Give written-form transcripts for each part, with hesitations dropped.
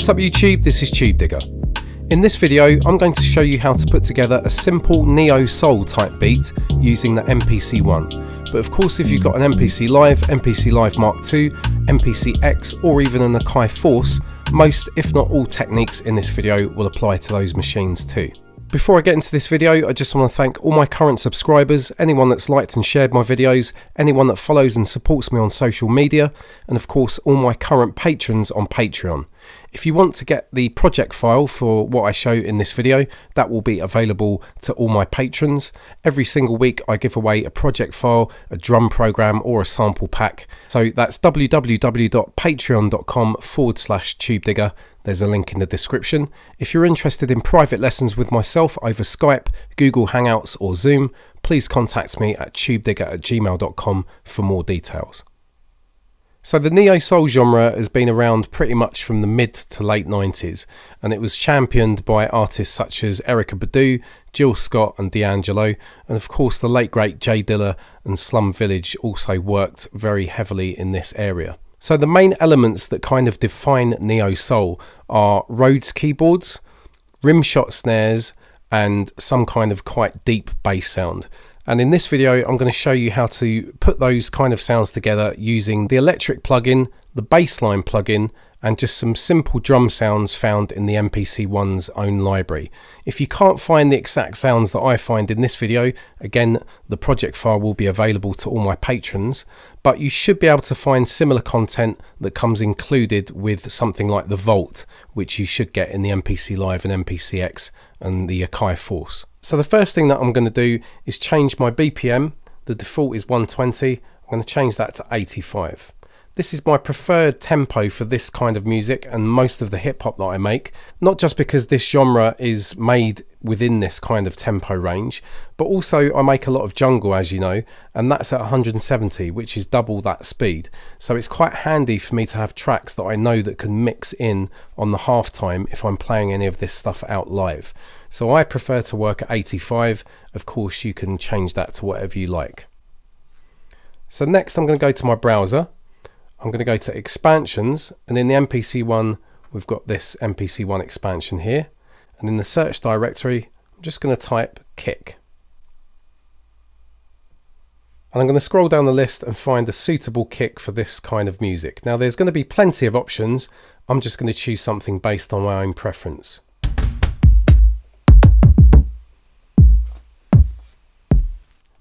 What's up YouTube, this is Tubedigga. In this video I'm going to show you how to put together a simple neo-soul type beat using the MPC-1. But of course if you've got an MPC Live, MPC Live Mark II, MPC X or even an Akai Force, most if not all techniques in this video will apply to those machines too. Before I get into this video, I just want to thank all my current subscribers, anyone that's liked and shared my videos, anyone that follows and supports me on social media, and of course all my current patrons on Patreon. If you want to get the project file for what I show in this video, that will be available to all my patrons. Every single week I give away a project file, a drum program or a sample pack. So that's www.patreon.com/Tubedigga. There's a link in the description. If you're interested in private lessons with myself over Skype, Google Hangouts or Zoom, please contact me at tubedigga@gmail.com for more details. So the neo-soul genre has been around pretty much from the mid to late 90s, and it was championed by artists such as Erykah Badu, Jill Scott and D'Angelo, and of course the late great J Dilla and Slum Village also worked very heavily in this area. So the main elements that kind of define neo-soul are Rhodes keyboards, rimshot snares and some kind of quite deep bass sound. And in this video I'm going to show you how to put those kind of sounds together using the electric plugin, the bassline plugin and just some simple drum sounds found in the MPC-1's own library. If you can't find the exact sounds that I find in this video, again the project file will be available to all my patrons, but you should be able to find similar content that comes included with something like the Vault, which you should get in the MPC Live and MPC X and the Akai Force. So the first thing that I'm going to do is change my BPM. The default is 120. I'm going to change that to 85. This is my preferred tempo for this kind of music and most of the hip hop that I make, not just because this genre is made within this kind of tempo range, but also I make a lot of jungle, as you know, and that's at 170, which is double that speed. So it's quite handy for me to have tracks that I know that can mix in on the halftime if I'm playing any of this stuff out live. So I prefer to work at 85. Of course you can change that to whatever you like. So next I'm going to go to my browser. I'm going to go to expansions, and in the MPC-1 we've got this MPC-1 expansion here, and in the search directory I'm just going to type kick, and I'm going to scroll down the list and find a suitable kick for this kind of music. Now there's going to be plenty of options. I'm just going to choose something based on my own preference.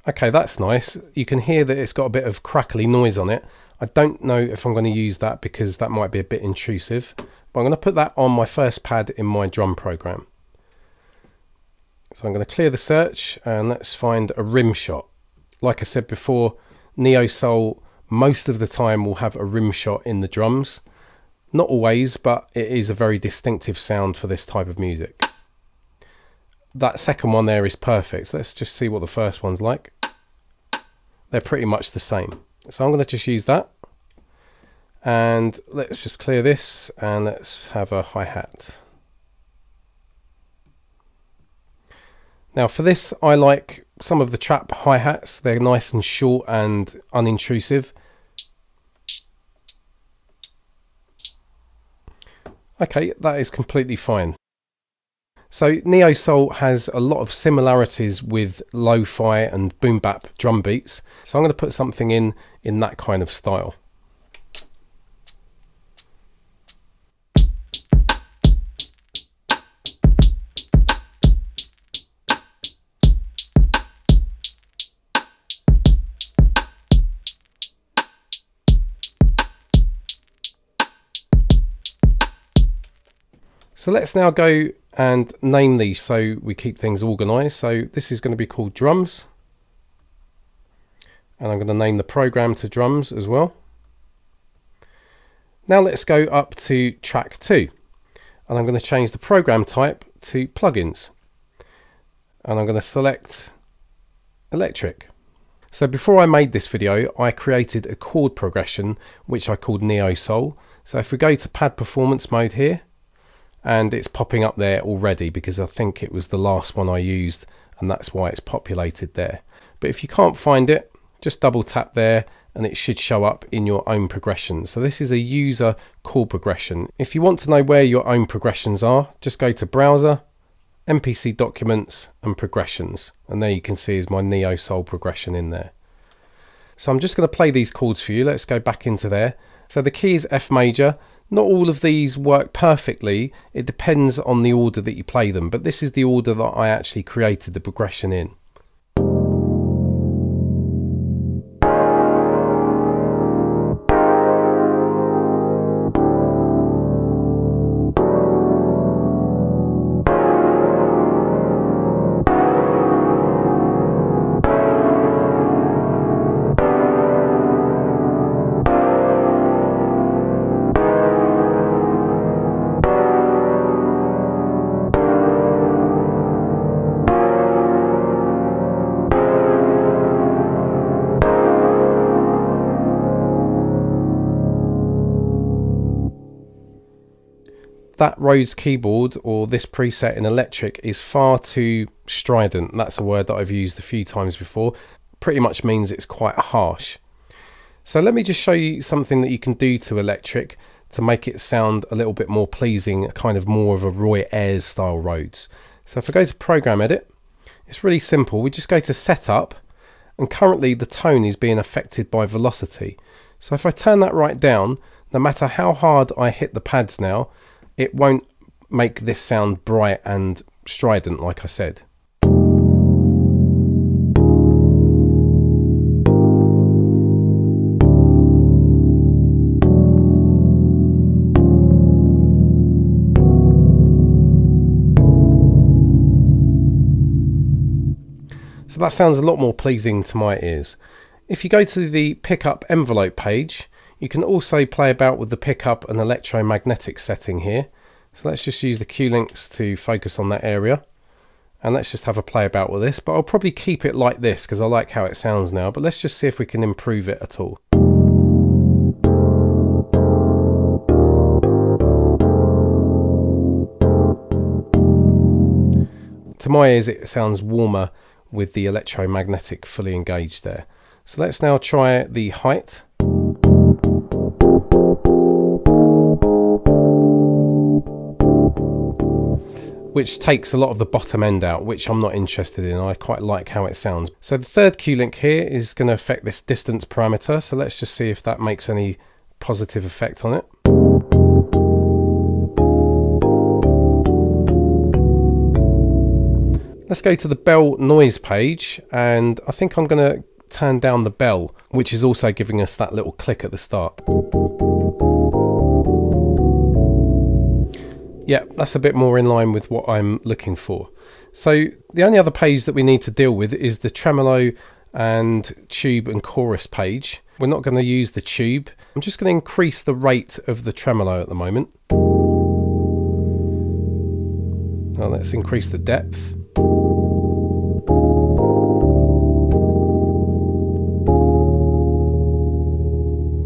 Okay, that's nice. You can hear that it's got a bit of crackly noise on it. I don't know if I'm going to use that because that might be a bit intrusive, but I'm going to put that on my first pad in my drum program. So I'm going to clear the search and let's find a rim shot. Like I said before, neo-soul most of the time will have a rim shot in the drums. Not always, but it is a very distinctive sound for this type of music. That second one there is perfect. Let's just see what the first one's like. They're pretty much the same. So I'm going to just use that, and let's just clear this and let's have a hi-hat. Now for this I like some of the trap hi-hats. They're nice and short and unintrusive. Okay, that is completely fine. So neo-soul has a lot of similarities with lo-fi and boom bap drum beats. So I'm going to put something in that kind of style. So let's now go and name these so we keep things organized. So this is going to be called drums, and I'm going to name the program to drums as well. Now let's go up to track 2, and I'm going to change the program type to plugins, and I'm going to select electric. So before I made this video I created a chord progression which I called neo-soul. So if we go to pad performance mode here, and it's popping up there already because I think it was the last one I used and that's why it's populated there. But if you can't find it, just double tap there and it should show up in your own progressions. So this is a user chord progression. If you want to know where your own progressions are, just go to Browser, MPC Documents and Progressions, and there you can see is my Neo Soul progression in there. So I'm just going to play these chords for you. Let's go back into there. So the key is F major. Not all of these work perfectly. It depends on the order that you play them, but this is the order that I actually created the progression in. That Rhodes keyboard, or this preset in electric, is far too strident. That's a word that I've used a few times before. Pretty much means it's quite harsh. So let me just show you something that you can do to electric to make it sound a little bit more pleasing, kind of more of a Roy Ayers style Rhodes. So if I go to Program Edit, it's really simple. We just go to Setup, and currently the tone is being affected by velocity. So if I turn that right down, no matter how hard I hit the pads now, it won't make this sound bright and strident like I said. So that sounds a lot more pleasing to my ears. If you go to the pickup envelope page, you can also play about with the pickup and electromagnetic setting here. So let's just use the Q links to focus on that area. And let's just have a play about with this. But I'll probably keep it like this because I like how it sounds now. But let's just see if we can improve it at all. To my ears it sounds warmer with the electromagnetic fully engaged there. So let's now try the height. Which takes a lot of the bottom end out, which I'm not interested in. I quite like how it sounds. So the third Q link here is going to affect this distance parameter. So let's just see if that makes any positive effect on it. Let's go to the bell noise page, and I think I'm going to turn down the bell, which is also giving us that little click at the start. Yeah, that's a bit more in line with what I'm looking for. So the only other page that we need to deal with is the tremolo and tube and chorus page. We're not going to use the tube. I'm just going to increase the rate of the tremolo at the moment. Now let's increase the depth.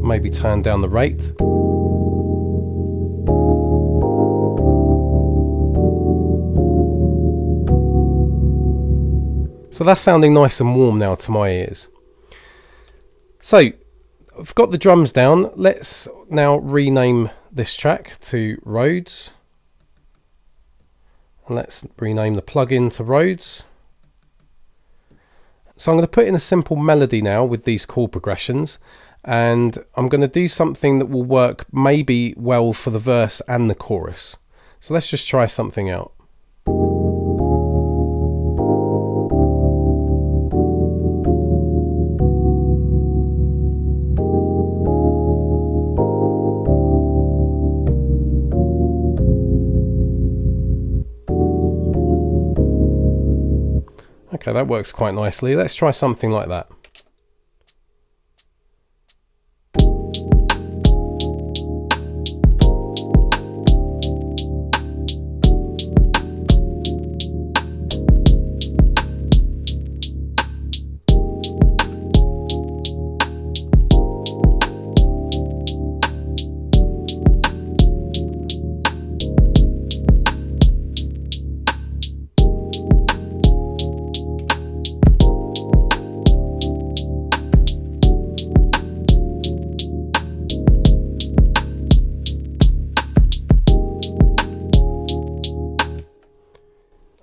Maybe turn down the rate. So that's sounding nice and warm now to my ears. So I've got the drums down. Let's now rename this track to Rhodes. And let's rename the plugin to Rhodes. So I'm going to put in a simple melody now with these chord progressions. And I'm going to do something that will work maybe well for the verse and the chorus. So let's just try something out. Okay, that works quite nicely. Let's try something like that.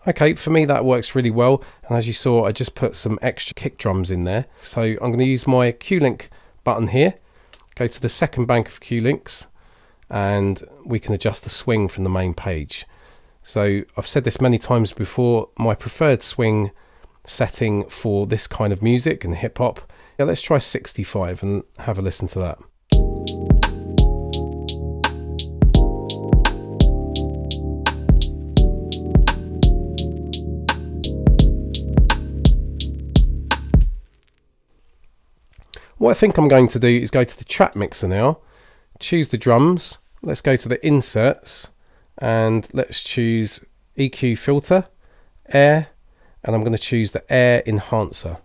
Okay, for me that works really well, and as you saw I just put some extra kick drums in there. So I'm going to use my Q-Link button here, go to the second bank of Q-Links, and we can adjust the swing from the main page. So I've said this many times before, my preferred swing setting for this kind of music and hip hop, yeah, let's try 65 and have a listen to that. What I think I'm going to do is go to the track mixer now, choose the drums, let's go to the inserts, and let's choose EQ filter, air, and I'm going to choose the air enhancer.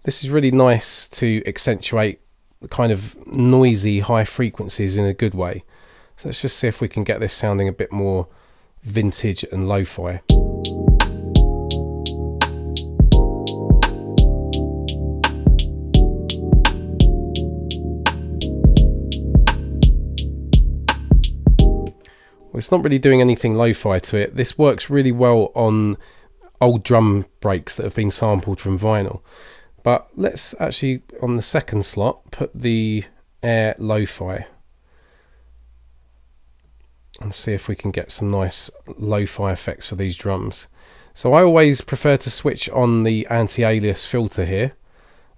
This is really nice to accentuate the kind of noisy high frequencies in a good way. So let's just see if we can get this sounding a bit more vintage and lo-fi. It's not really doing anything lo-fi to it. This works really well on old drum breaks that have been sampled from vinyl. But let's actually, on the second slot, put the air lo-fi and see if we can get some nice lo-fi effects for these drums. So I always prefer to switch on the anti-alias filter here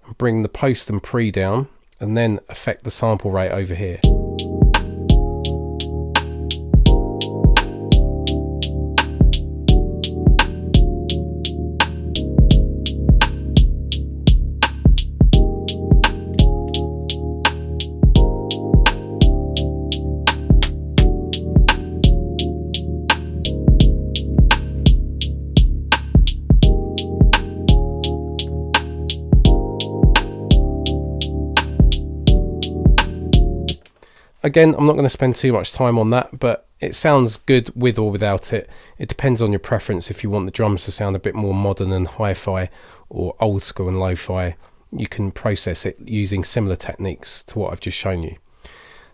and bring the post and pre down, and then affect the sample rate over here. Again, I'm not going to spend too much time on that, but it sounds good with or without it. It depends on your preference. If you want the drums to sound a bit more modern and hi-fi, or old school and lo-fi, you can process it using similar techniques to what I've just shown you.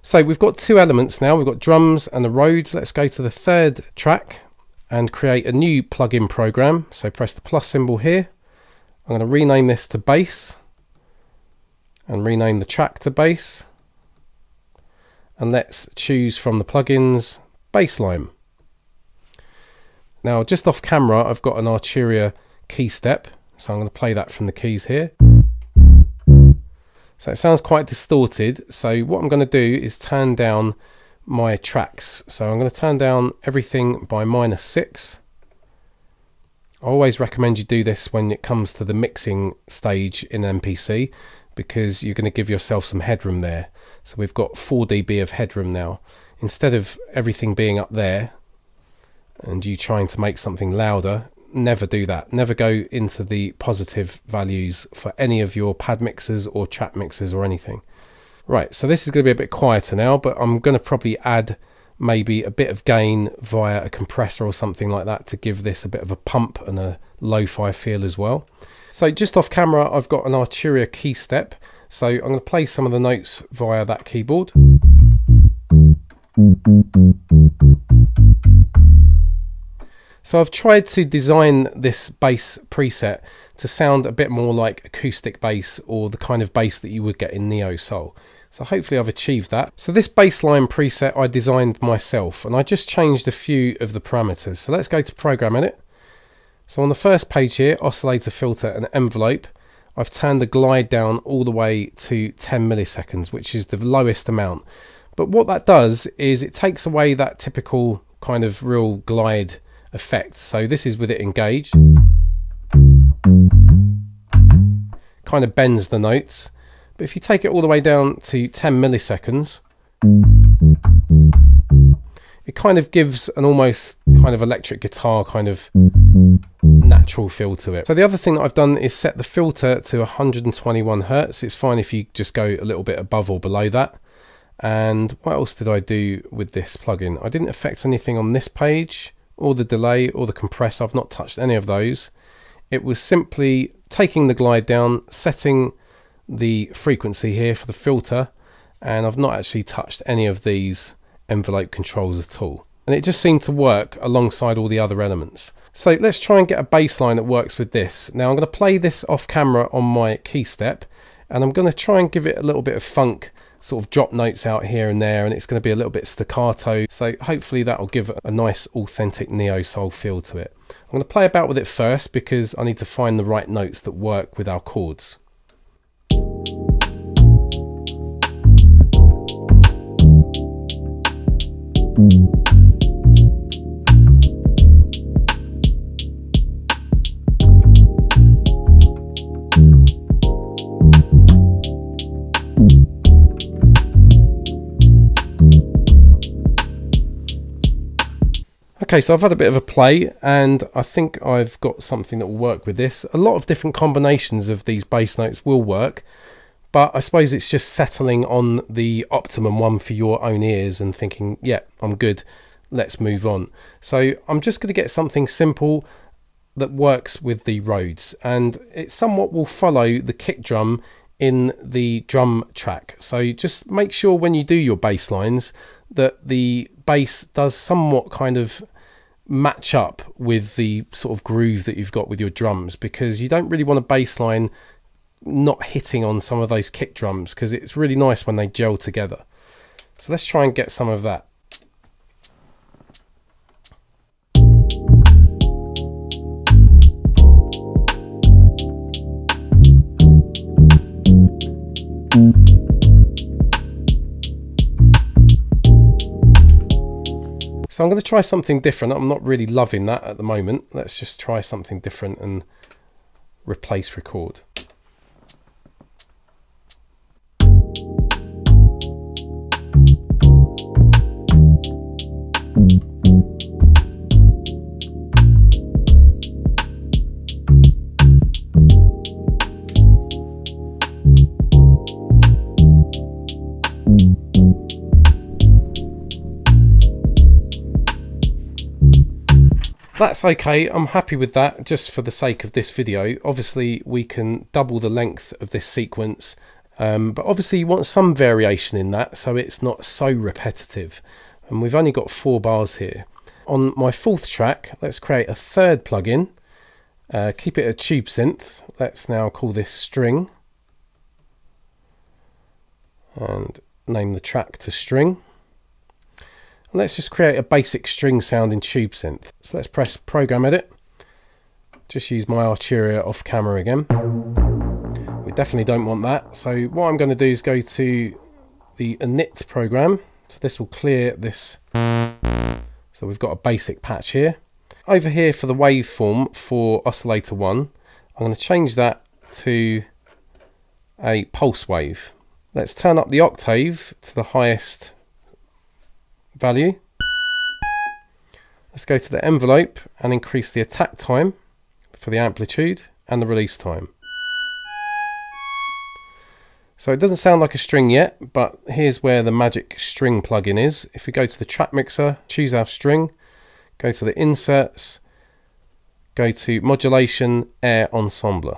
So we've got two elements now. We've got drums and the Rhodes. Let's go to the third track and create a new plugin program. So press the plus symbol here. I'm going to rename this to bass and rename the track to bass. And let's choose from the plugins bassline. Now just off camera I've got an Arturia key step, so I'm going to play that from the keys here. So it sounds quite distorted, so what I'm going to do is turn down my tracks. So I'm going to turn down everything by -6. I always recommend you do this when it comes to the mixing stage in MPC, because you're going to give yourself some headroom there. So we've got 4 dB of headroom now. Instead of everything being up there and you trying to make something louder, never do that. Never go into the positive values for any of your pad mixers or track mixers or anything. Right, so this is going to be a bit quieter now, but I'm going to probably add maybe a bit of gain via a compressor or something like that to give this a bit of a pump and a lo-fi feel as well. So just off camera I've got an Arturia key step, so I'm going to play some of the notes via that keyboard. So I've tried to design this bass preset to sound a bit more like acoustic bass, or the kind of bass that you would get in neo soul. So hopefully I've achieved that. So this bassline preset I designed myself, and I just changed a few of the parameters. So let's go to Program Edit. So on the first page here, oscillator, filter and envelope, I've turned the glide down all the way to 10 milliseconds, which is the lowest amount. But what that does is it takes away that typical kind of real glide effect. So this is with it engaged. Kind of bends the notes. But if you take it all the way down to 10 milliseconds, it kind of gives an almost kind of electric guitar kind of natural feel to it. So the other thing that I've done is set the filter to 121 hertz. It's fine if you just go a little bit above or below that. And what else did I do with this plugin? I didn't affect anything on this page, or the delay, or the compressor. I've not touched any of those. It was simply taking the glide down, setting the frequency here for the filter, and I've not actually touched any of these envelope controls at all. and it just seemed to work alongside all the other elements. So let's try and get a bass line that works with this. Now I'm going to play this off camera on my key step, and I'm going to try and give it a little bit of funk, sort of drop notes out here and there, and it's going to be a little bit staccato, so hopefully that will give a nice authentic neo-soul feel to it. I'm going to play about with it first because I need to find the right notes that work with our chords. Okay, so I've had a bit of a play and I think I've got something that will work with this. A lot of different combinations of these bass notes will work, but I suppose it's just settling on the optimum one for your own ears and thinking, yeah, I'm good, let's move on. So I'm just going to get something simple that works with the Rhodes, and it somewhat will follow the kick drum in the drum track. So just make sure when you do your bass lines that the bass does somewhat kind of match up with the sort of groove that you've got with your drums, because you don't really want a bass line not hitting on some of those kick drums, because it's really nice when they gel together. So let's try and get some of that. So I'm going to try something different. I'm not really loving that at the moment. Let's just try something different and replace record. That's okay, I'm happy with that just for the sake of this video. Obviously we can double the length of this sequence, but obviously you want some variation in that so it's not so repetitive. And we've only got 4 bars here. On my 4th track, let's create a 3rd plugin. Keep it a tube synth. Let's now call this string. And name the track to string. Let's just create a basic string sound in tube synth. So let's press program edit. Just use my Arturia off camera again. We definitely don't want that. So what I'm going to do is go to the init program. So this will clear this. So we've got a basic patch here. Over here for the waveform for oscillator 1, I'm going to change that to a pulse wave. Let's turn up the octave to the highest value. Let's go to the envelope and increase the attack time for the amplitude and the release time. So it doesn't sound like a string yet, but here's where the magic string plugin is. If we go to the track mixer, choose our string, go to the inserts, go to modulation, air ensembler.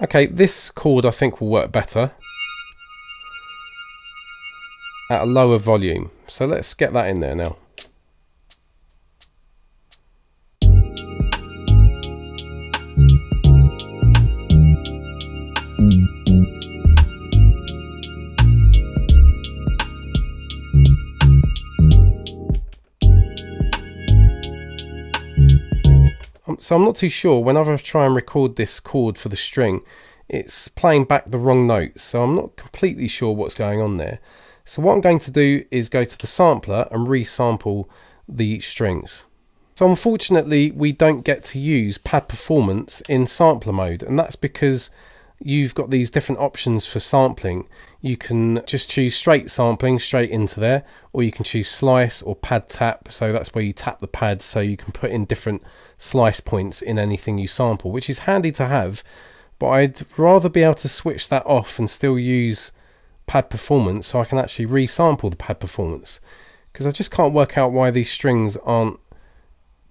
Okay, this chord I think will work better at a lower volume. So let's get that in there now. So I'm not too sure, whenever I try and record this chord for the string, it's playing back the wrong notes, so I'm not completely sure what's going on there. So what I'm going to do is go to the sampler and resample the strings. So unfortunately we don't get to use pad performance in sampler mode, and that's because you've got these different options for sampling. You can just choose straight sampling straight into there, or you can choose slice or pad tap, so that's where you tap the pads so you can put in different slice points in anything you sample, which is handy to have, but I'd rather be able to switch that off and still use pad performance so I can actually resample the pad performance, because I just can't work out why these strings aren't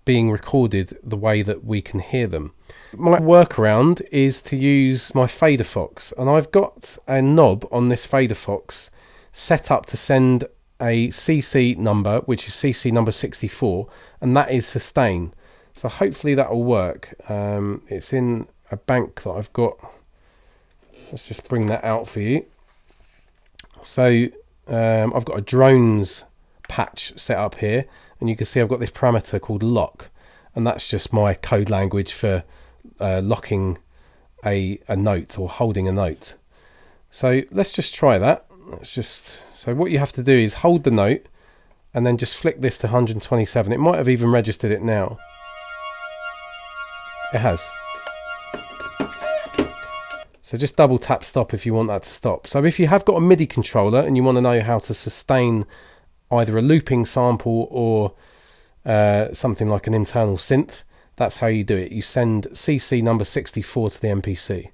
being recorded the way that we can hear them. My workaround is to use my fader fox, and I've got a knob on this fader fox set up to send a CC number, which is CC number 64, and that is sustain. So hopefully that will work. It's in a bank that I've got. Let's just bring that out for you. So I've got a drones patch set up here, and you can see I've got this parameter called lock, and that's just my code language for locking a note or holding a note. So let's just try that. So what you have to do is hold the note and then just flick this to 127. It might have even registered it now. It has. So just double tap stop if you want that to stop. So if you have got a MIDI controller and you want to know how to sustain either a looping sample or something like an internal synth, that's how you do it. You send CC number 64 to the MPC.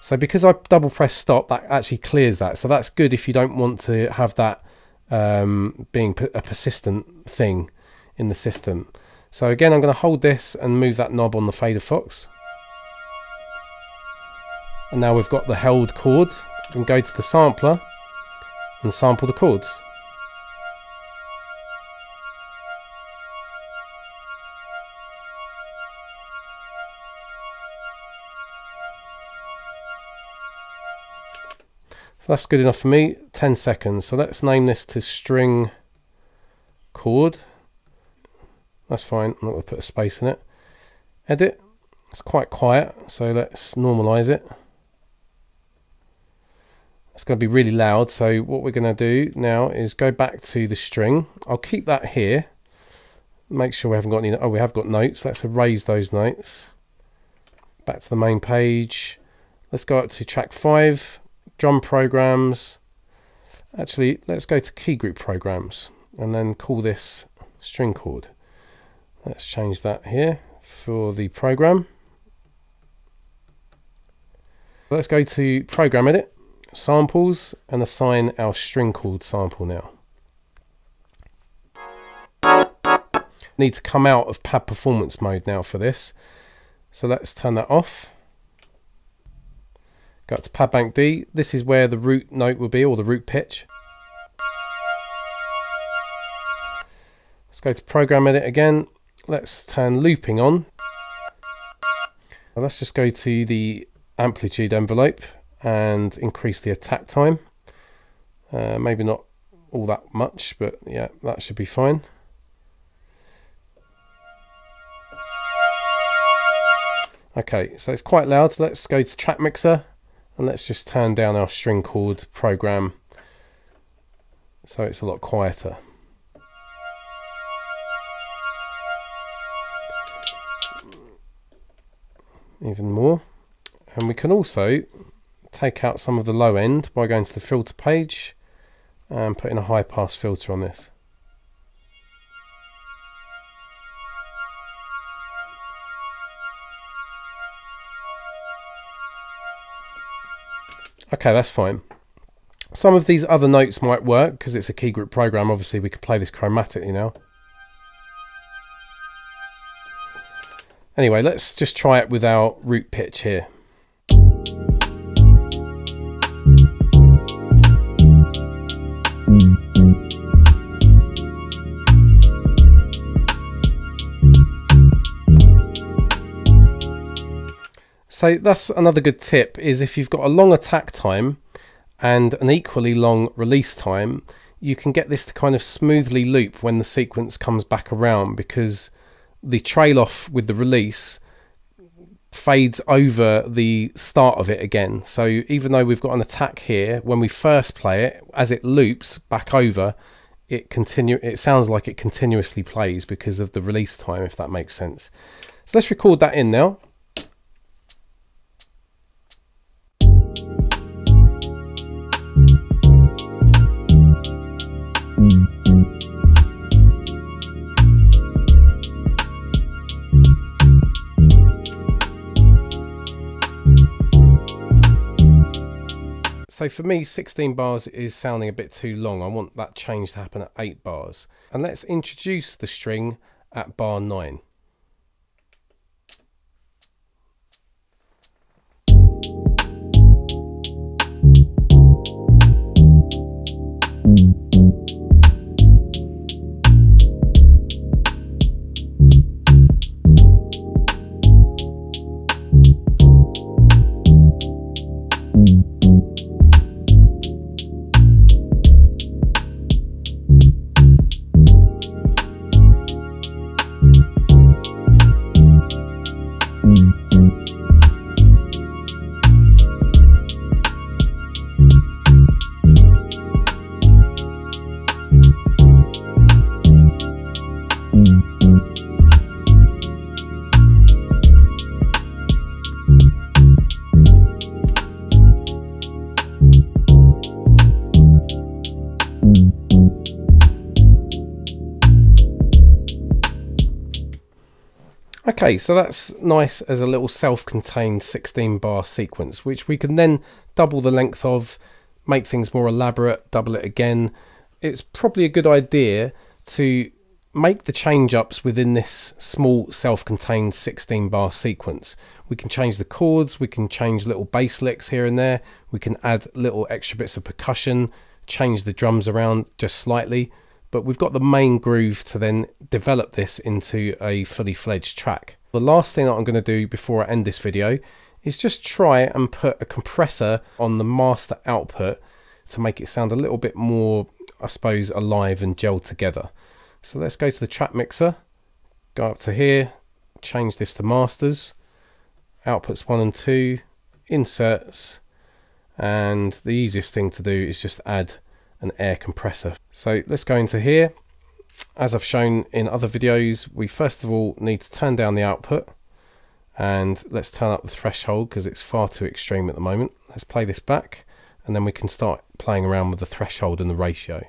So because I double press stop, that actually clears that. So that's good if you don't want to have that being a persistent thing in the system. So again, I'm going to hold this and move that knob on the fader fox. And now we've got the held chord. We can go to the sampler and sample the chord. So that's good enough for me. 10 seconds. So let's name this to string chord. That's fine. I'm not going to put a space in it. Edit. It's quite quiet, so let's normalize it. It's going to be really loud, so what we're going to do now is go back to the string. I'll keep that here. Make sure we haven't got any. Oh, we have got notes. Let's erase those notes. Back to the main page. Let's go up to track 5, drum programs. Actually, let's go to key group programs and then call this string chord. Let's change that here for the program. Let's go to program edit, samples, and assign our string chord sample now. Need to come out of pad performance mode now for this. So let's turn that off. Go up to pad bank D. This is where the root note will be, or the root pitch. Let's go to program edit again. Let's turn looping on. Now let's just go to the amplitude envelope and increase the attack time. Maybe not all that much, but yeah, that should be fine. Okay, so it's quite loud, so let's go to track mixer and let's just turn down our string chord program so it's a lot quieter. Even more. And we can also take out some of the low end by going to the filter page and putting a high pass filter on this. Okay, that's fine. Some of these other notes might work because it's a key group program. Obviously we could play this chromatically now. Anyway, let's just try it with our root pitch here. So that's another good tip, is if you've got a long attack time and an equally long release time, you can get this to kind of smoothly loop when the sequence comes back around, because the trail off with the release fades over the start of it again. So even though we've got an attack here, when we first play it, as it loops back over, it sounds like it continuously plays because of the release time, if that makes sense. So let's record that in now. So for me, 16 bars is sounding a bit too long. I want that change to happen at 8 bars. And let's introduce the string at bar 9. Okay, so that's nice as a little self-contained 16 bar sequence, which we can then double the length of, make things more elaborate, double it again. It's probably a good idea to make the change ups within this small self-contained 16 bar sequence. We can change the chords, we can change little bass licks here and there, we can add little extra bits of percussion, change the drums around just slightly. But we've got the main groove to then develop this into a fully fledged track. The last thing that I'm going to do before I end this video is just try and put a compressor on the master output to make it sound a little bit more, I suppose, alive and gelled together. So let's go to the track mixer, go up to here, change this to masters, outputs 1 and 2, inserts, and the easiest thing to do is just add an air compressor. So let's go into here. As I've shown in other videos, we first of all need to turn down the output, and let's turn up the threshold because it's far too extreme at the moment. Let's play this back, and then we can start playing around with the threshold and the ratio.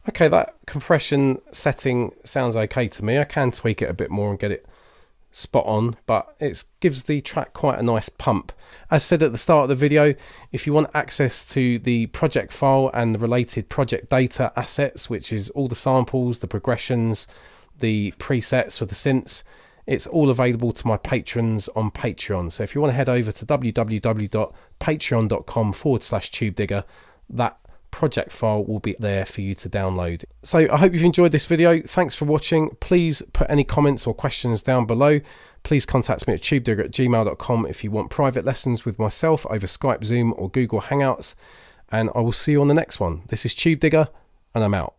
Okay, that compression setting sounds okay to me. I can tweak it a bit more and get it spot on, but it gives the track quite a nice pump. As said at the start of the video, if you want access to the project file and the related project data assets, which is all the samples, the progressions, the presets for the synths, it's all available to my patrons on Patreon. So if you want to head over to www.patreon.com/Tubedigga, that project file will be there for you to download. So I hope you've enjoyed this video. Thanks for watching. Please put any comments or questions down below. Please contact me at tubedigga@gmail.com if you want private lessons with myself over Skype, Zoom or Google Hangouts, and I will see you on the next one. This is Tubedigga and I'm out.